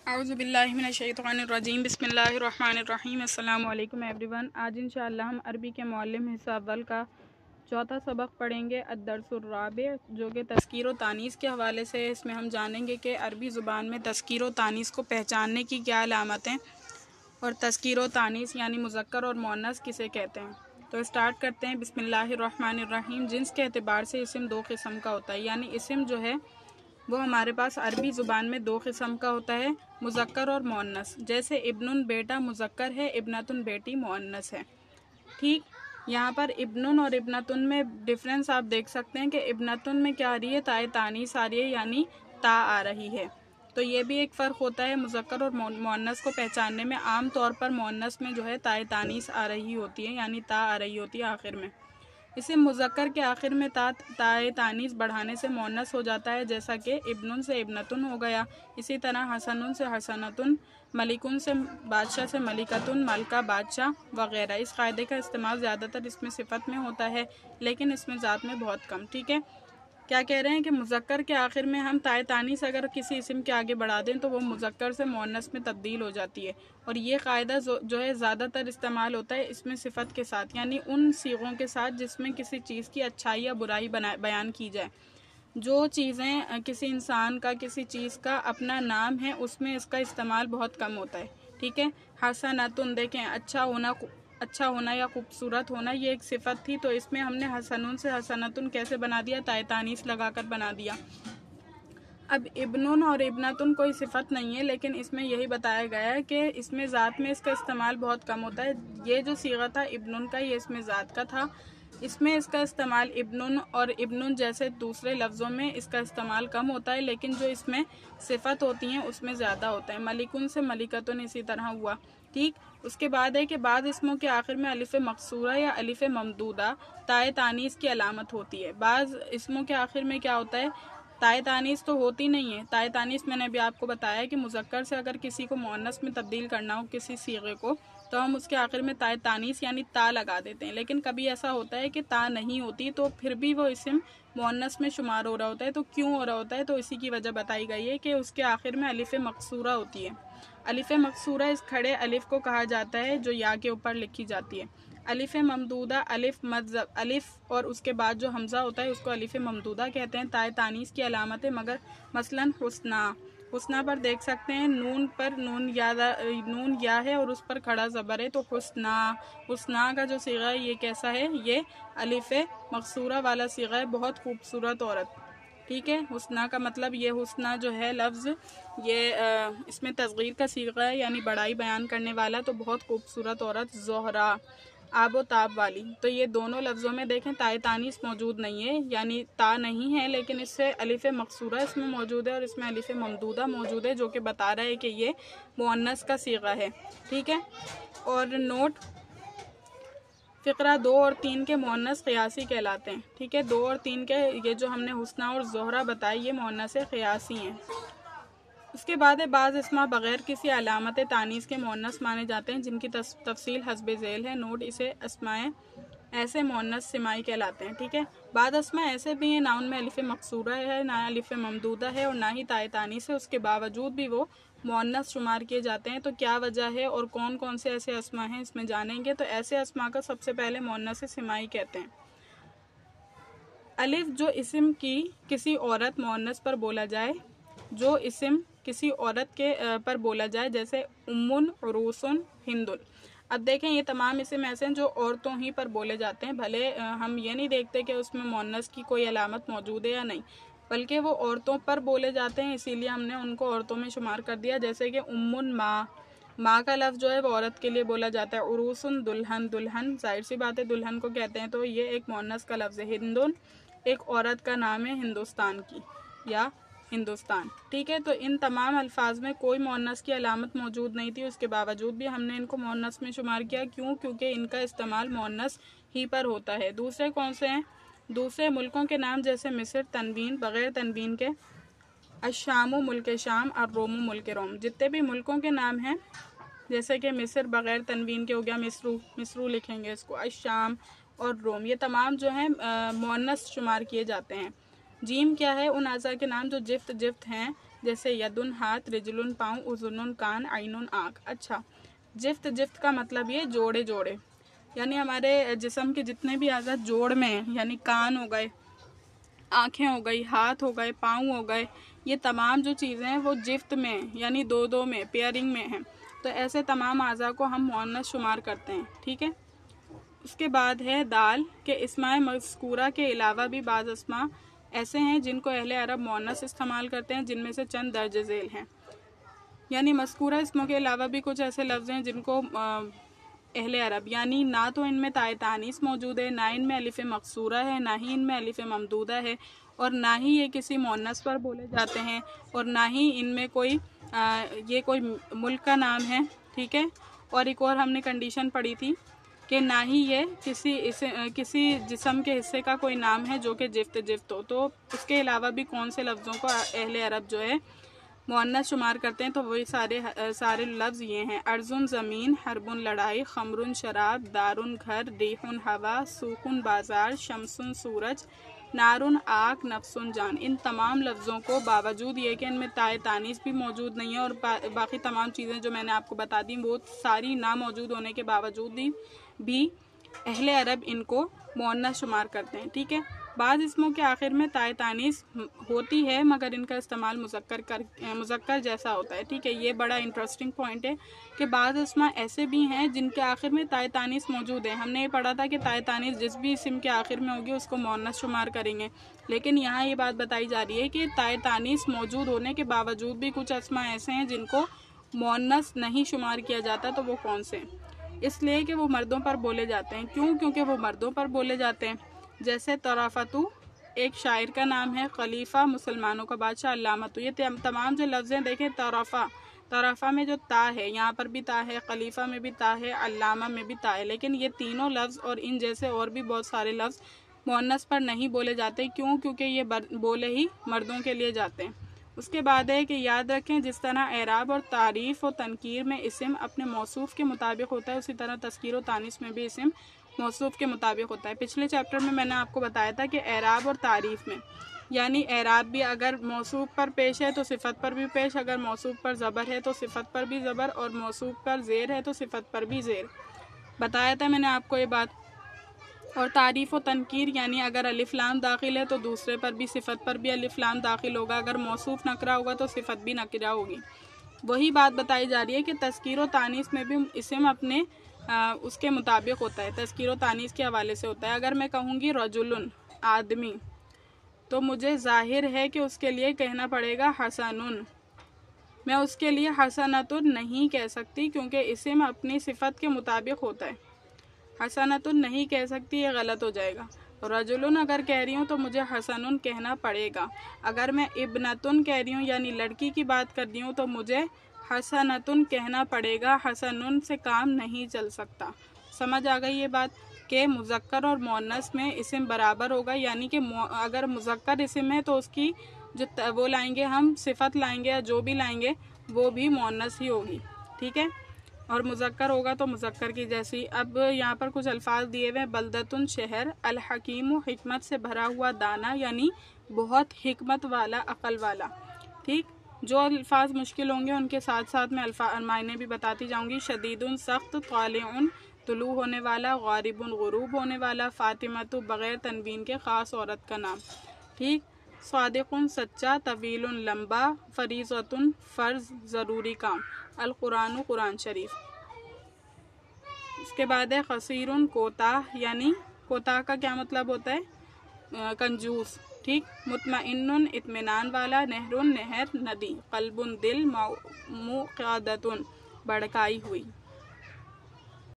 औज़ुबिल्लाहिमिनश्शैतानिर्रजीम बिस्मिल्लाहिर्रहमानिर्रहीम। अस्सलामु अलैकुम एवरीवन। आज इंशाअल्लाह हम अरबी के मुअल्लिम हिस्सा अव्वल का चौथा सबक पढ़ेंगे अद्दर्सुर्राबि, जो कि तज़कीर व तानीस के हवाले से है। इसमें हम जानेंगे कि अरबी ज़ुबान में तज़कीर व तानीस को पहचानने की क्या अलामतें और तज़कीर व तानीस यानी मुज़क्कर और मुअन्नस किसे कहते हैं। तो स्टार्ट करते हैं। बिस्मिल्लाहिर्रहमानिर्रहीम। जिन्स के एतबार से इस्म दो किस्म का होता है, यानी इस्म जो है वो हमारे पास अरबी ज़ुबान में दो किस्म का होता है, मुज़क्कर और मुअन्नस। जैसे इब्नुन बेटा मुज़क्कर है, इब्नतुन बेटी मुअन्नस है। ठीक, यहाँ पर इब्नुन और इब्नतुन में डिफरेंस आप देख सकते हैं कि इब्नतुन में क्या आ रही है, ताए तानीस आ रही है, यानी ता आ रही है। तो ये भी एक फ़र्क होता है मुज़क्कर और मुअन्नस को पहचानने में। आम तौर पर मुअन्नस में जो है ताए तानीस आ रही होती है, यानी ता आ रही होती है आखिर में। इसे मुज़क्कर के आखिर में ताए तानीस बढ़ाने से मुअन्नस हो जाता है, जैसा कि इब्नुन से इब्नतुन हो गया। इसी तरह हसनुन से हसनतुन, मलिकुन से बादशाह से मलिकतुन, मलका बादशाह वगैरह। इस कायदे का इस्तेमाल ज़्यादातर इसमें सिफत में होता है, लेकिन इसमें ज़ात में बहुत कम। ठीक है, क्या कह रहे हैं कि मुज़क्कर के आखिर में हम ताए तानीस अगर किसी इस्म के आगे बढ़ा दें तो वो मुज़क्कर से मुअन्नस में तब्दील हो जाती है। और ये कायदा जो है ज़्यादातर इस्तेमाल होता है इसमें सिफत के साथ, यानी उन सीगों के साथ जिसमें किसी चीज़ की अच्छाई या बुराई बयान की जाए। जो चीज़ें किसी इंसान का, किसी चीज़ का अपना नाम है, उसमें इसका इस्तेमाल बहुत कम होता है। ठीक है, हसनतुन देखें, अच्छा होना या खूबसूरत होना, ये एक सिफत थी, तो इसमें हमने हसनुन से हसनतुन कैसे बना दिया, ताए तानीस लगाकर बना दिया। अब इब्नुन और इब्नतुन कोई सिफत नहीं है, लेकिन इसमें यही बताया गया है कि इसमें ज़ात में इसका इस्तेमाल बहुत कम होता है। ये जो सीगा था इब्नुन का, ये इसमें ज़ात का था। इसमें इसका इस्तेमाल इब्नुन और इब्नुन जैसे दूसरे लफ्ज़ों में इसका इस्तेमाल कम होता है, लेकिन जो इसमें सिफत होती हैं उसमें ज़्यादा होता है। मलिकुन से मलिकतुन इसी तरह हुआ। ठीक, उसके बाद है कि बाद इसमों के आखिर में अलिफ़ मकसूरा या अलिफ़ ममदूदा ताए तानीस की अलामत होती है। बाज़ इसमों के आखिर में क्या होता है, ताए तानीस तो होती नहीं है। ताए तानीस मैंने अभी आपको बताया कि मुज़क्कर से अगर किसी को मुअन्नस में तब्दील करना हो, किसी सीगे को, तो हम उसके आखिर में ताए तानीस यानी ता लगा देते हैं। लेकिन कभी ऐसा होता है कि ता नहीं होती, तो फिर भी वो इस्म मुअन्नस में शुमार हो रहा होता है। तो क्यों हो रहा होता है, तो इसी की वजह बताई गई है कि उसके आखिर में अलिफ़ मकसूरा होती है। अलिफ़ मकसूरा इस खड़े अलिफ़ को कहा जाता है जो या के ऊपर लिखी जाती है। अलिफ़ ममदूदा, अलिफ़ और उसके बाद जो हमज़ा होता है उसको अलिफ़ ममदूदा कहते हैं। ताए तानीस की अलामत है, मगर मसलन हुस्ना पर देख सकते हैं, नून पर नून या है और उस पर खड़ा ज़बर है, तो हुस्ना का जो सीगा है ये कैसा है, ये अलिफ़ मकसूरा वाला सीगा है, बहुत खूबसूरत औरत। ठीक है, हुस्ना का मतलब ये हुस्ना जो है लफ्ज़, ये इसमें तस्गीर का सीगा है, यानी बड़ाई बयान करने वाला, तो बहुत खूबसूरत औरत। ज़ोहरा, आबो ताब वाली। तो ये दोनों लफ्ज़ों में देखें ताए तानीस मौजूद नहीं है, यानी ता नहीं है, लेकिन इससे अलिफ़ मकसूरा इसमें मौजूद है और इसमें अलिफ़ ममदूदा मौजूद है, जो कि बता रहा है कि ये मुअन्नस का सीगा है। ठीक है, और नोट, फ़िक्रा 2 और 3 के मुअन्नस क़ियासी कहलाते हैं। ठीक है, 2 और 3 के ये जो हमने हुस्ना और ज़ोहरा बताई, ये मुअन्नस क़ियासी हैं। उसके बाद है बाज़ इस्मा बग़ैर किसी अलामत तानीस के मुअन्नस माने जाते हैं, जिनकी तफसील हस्ब ज़ेल है। नोट, इसे अस्माए ऐसे मुअन्नस सिमाई कहलाते हैं। ठीक है, बाद अस्मा ऐसे भी हैं ना उनमें अलिफ़ मकसूरा है, ना अलिफ़ ममदूदा है और ना ही ताए तानीस है, उसके बावजूद भी वो मुअन्नस शुमार किए जाते हैं। तो क्या वजह है और कौन कौन से ऐसे अस्मा हैं, इसमें जानेंगे। तो ऐसे अस्मा का सबसे पहले मुअन्नस सिमाई कहते हैं। अलिफ जो इस्म की किसी औरत मुअन्नस पर बोला जाए, जो इस्म किसी औरत के पर बोला जाए, जैसे उम्मुन, उरूसुन, हिंदुन। अब देखें, ये तमाम इस्म ऐसे हैं जो औरतों ही पर बोले जाते हैं। भले हम ये नहीं देखते कि उसमें मुअन्नस की कोई अलामत मौजूद है या नहीं, बल्कि वो औरतों पर बोले जाते हैं, इसीलिए हमने उनको औरतों में शुमार कर दिया। जैसे कि उम्मुन माँ का लफ्ज़ जो है वो औरत के लिए बोला जाता है। उरूसुन दुल्हन, जाहिर सी बात है दुल्हन को कहते हैं, तो ये एक मुअन्नस का लफ्ज़ है। हिंदुन एक औरत का नाम है हिंदुस्तान की या हिंदुस्तान। ठीक है, तो इन तमाम अल्फाज में कोई मुअन्नस की अलामत मौजूद नहीं थी, उसके बावजूद भी हमने इनको मुअन्नस में शुमार किया। क्यों? क्योंकि इनका इस्तेमाल मुअन्नस ही पर होता है। दूसरे कौन से हैं? दूसरे मुल्कों के नाम, जैसे मिस्र तनवीन, बग़ैर तनवीन के अशामु मुल्क शाम और रोमु मुल्क रोम। जितने भी मुल्कों के नाम हैं, जैसे कि मिस्र बग़ैर तनवीन के हो गया मिस्रू लिखेंगे इसको, अशाम और रोम, ये तमाम जो हैं मुअन्नस शुमार किए जाते हैं। जीम क्या है? उन अज़ा के नाम जो जिफ्त हैं, जैसे यदुन हाथ, रिजलुन पाँव, उजुनुन कान, आइनुन आँख। अच्छा, जिफ्त, जिफ्त का मतलब ये जोड़े जोड़े, यानी हमारे जिस्म के जितने भी आज़ा जोड़ में हैं, यानी कान हो गए, आँखें हो गई, हाथ हो गए, पाँव हो गए, ये तमाम जो चीज़ें हैं वो जिफ्त में यानी दो दो में, पेयरिंग में हैं। तो ऐसे तमाम आज़ा को हम मुअन्नस शुमार करते हैं। ठीक है। उसके बाद है दाल के इस्माए मज़कूरा के अलावा भी बाज़ अस्मा ऐसे हैं जिनको अहले अरब मुअन्नस इस्तेमाल करते हैं, जिनमें से चंद दर्ज झेल हैं। यानी मज़कूरा इसमों के अलावा भी कुछ ऐसे लफ्ज़ हैं जिनको अहले अरब, यानी ना तो इनमें ताए तानीस मौजूद है, ना इनमें अलिफ मकसूरा है, ना ही इनमें अलिफ ममदूदा है, और ना ही ये किसी मुअन्नस पर बोले जाते हैं, और ना ही इनमें कोई ये कोई मुल्क का नाम है। ठीक है। और एक और हमने कंडीशन पढ़ी थी कि ना ही ये किसी जिस्म के हिस्से का कोई नाम है जो कि जिफ्त हो। तो उसके अलावा भी कौन से लफ्ज़ों को अहले अरब जो है मुअन्नस शुमार करते हैं, तो वही सारे लफ्ज़ ये हैं। अर्जुन ज़मीन, हरबुन लड़ाई, खमरुन शराब, दारुन घर, रिहुन हवा, सूकुन बाज़ार, शमसुन सूरज, नारुन आग, नफ्सुन जान। इन तमाम लफ्ज़ों को बावजूद ये कि इनमें ताए तानीस भी मौजूद नहीं है और बाकी तमाम चीज़ें जो मैंने आपको बता दी वो सारी ना मौजूद होने के बावजूद भी अहले अरब इनको मुअन्नस शुमार करते हैं। ठीक है। बाज़ इसमों के आखिर में ताए तानीस होती है मगर इनका इस्तेमाल मुज़क्कर जैसा होता है। ठीक है। ये बड़ा इंटरेस्टिंग पॉइंट है कि बाज़ इसमा ऐसे भी हैं जिनके आखिर में ताए तानीस मौजूद है। हमने ये पढ़ा था कि ताए तानीस जिस भी इस्म के आखिर में होगी उसको मुअन्नस शुमार करेंगे, लेकिन यहाँ ये बात बताई जा रही है कि ताए तानीस मौजूद होने के बावजूद भी कुछ अस्मा ऐसे हैं जिनको मुअन्नस नहीं शुमार किया जाता। तो वो कौन से? इसलिए कि वो मर्दों पर बोले जाते हैं। क्यों? क्योंकि वो मर्दों पर बोले जाते हैं। जैसे तराफतु एक शायर का नाम है, खलीफा मुसलमानों का बादशाह, अल्लामतु, ये तमाम जो लफ्ज़ हैं देखें, तराफा में जो ता है, यहाँ पर भी ता है, खलीफा में भी ता है, अल्लामा में भी ता है, लेकिन ये तीनों लफ्ज़ और इन जैसे और भी बहुत सारे लफ्ज़ मुअन्नस पर नहीं बोले जाते। क्यों? क्योंकि ये बोले ही मर्दों के लिए जाते हैं। उसके बाद है कि याद रखें जिस तरह एराब और तारीफ़ और तनकीर में इस्म अपने मौसूफ़ के मुताबिक होता है, उसी तरह तस्कीर और तानीस में भी इस्म मौसूफ़ के मुताबिक होता है। पिछले चैप्टर में मैंने आपको बताया था कि एराब और तारीफ़ में, यानी एराब भी अगर मौसूफ़ पर पेश है तो सिफ़त पर भी पेश, अगर मौसूफ़ पर ज़बर है तो सिफ़त पर भी ज़बर, और मौसूफ़ पर ज़ेर है तो सिफ़त पर भी ज़ेर। बताया था मैंने आपको ये बात। और तारीफ़ व तनकीर यानी अगर अलिफ लाम दाखिल है तो दूसरे पर भी सिफ़त पर भी अलिफ लाम दाखिल होगा, अगर मौसूफ़ नकरा होगा तो सिफ़त भी नकरा होगी। वही बात बताई जा रही है कि तस्कीर व तानीस में भी इस्म अपने उसके मुताबिक होता है, तस्कीर व तानीस के हवाले से होता है। अगर मैं कहूँगी रजुलन आदमी, तो मुझे ज़ाहिर है कि उसके लिए कहना पड़ेगा हसनुन। मैं उसके लिए हसनतुन नहीं कह सकती क्योंकि इस्म अपनी सिफ़त के मुताबिक होता है। हसनतुन नहीं कह सकती, ये गलत हो जाएगा। रजुलन अगर कह रही हूँ तो मुझे हसनुन कहना पड़ेगा। अगर मैं इब्नतुन कह रही हूँ यानी लड़की की बात कर रही हूँ तो मुझे हसनतुन कहना पड़ेगा, हसनुन से काम नहीं चल सकता। समझ आ गई ये बात कि मुज़क्कर और मुअन्नस में इस्म बराबर होगा, यानी कि अगर मुज़क्कर इस्म है तो उसकी जो वो लाएंगे हम सिफ़त लाएंगे या जो भी लाएंगे वो भी मुअन्नस ही होगी। ठीक है। और मुज़क्कर होगा तो मुज़क्कर की जैसी। अब यहाँ पर कुछ अल्फाज दिए हुए, बलदतुन शहर, अल हकीम हिकमत से भरा हुआ दाना, यानी बहुत हिकमत वाला, अक़ल वाला। ठीक। जो अल्फाज मुश्किल होंगे उनके साथ साथ मैं मायने भी बताती जाऊँगी। शदीदुन सख्त, तालिउन तुलू होने वाला, गारिबुन गुरूब होने वाला, फ़ातिमतु बग़ैर तनवीन के ख़ास औरत का नाम। ठीक। सादिकुन सच्चा, तवीलुन लंबा, फरीज़तुन फ़र्ज़ ज़रूरी काम, अल कुरान कुरान शरीफ। इसके बाद है क़सीरुन कोताह, यानी कोताह का क्या मतलब होता है? कंजूस। ठीक। मुतमइन्नुन इत्मीनान वाला, नहरुन नहर नदी, क़ल्बुन दिल, मुक़अदतुन भड़काई हुई।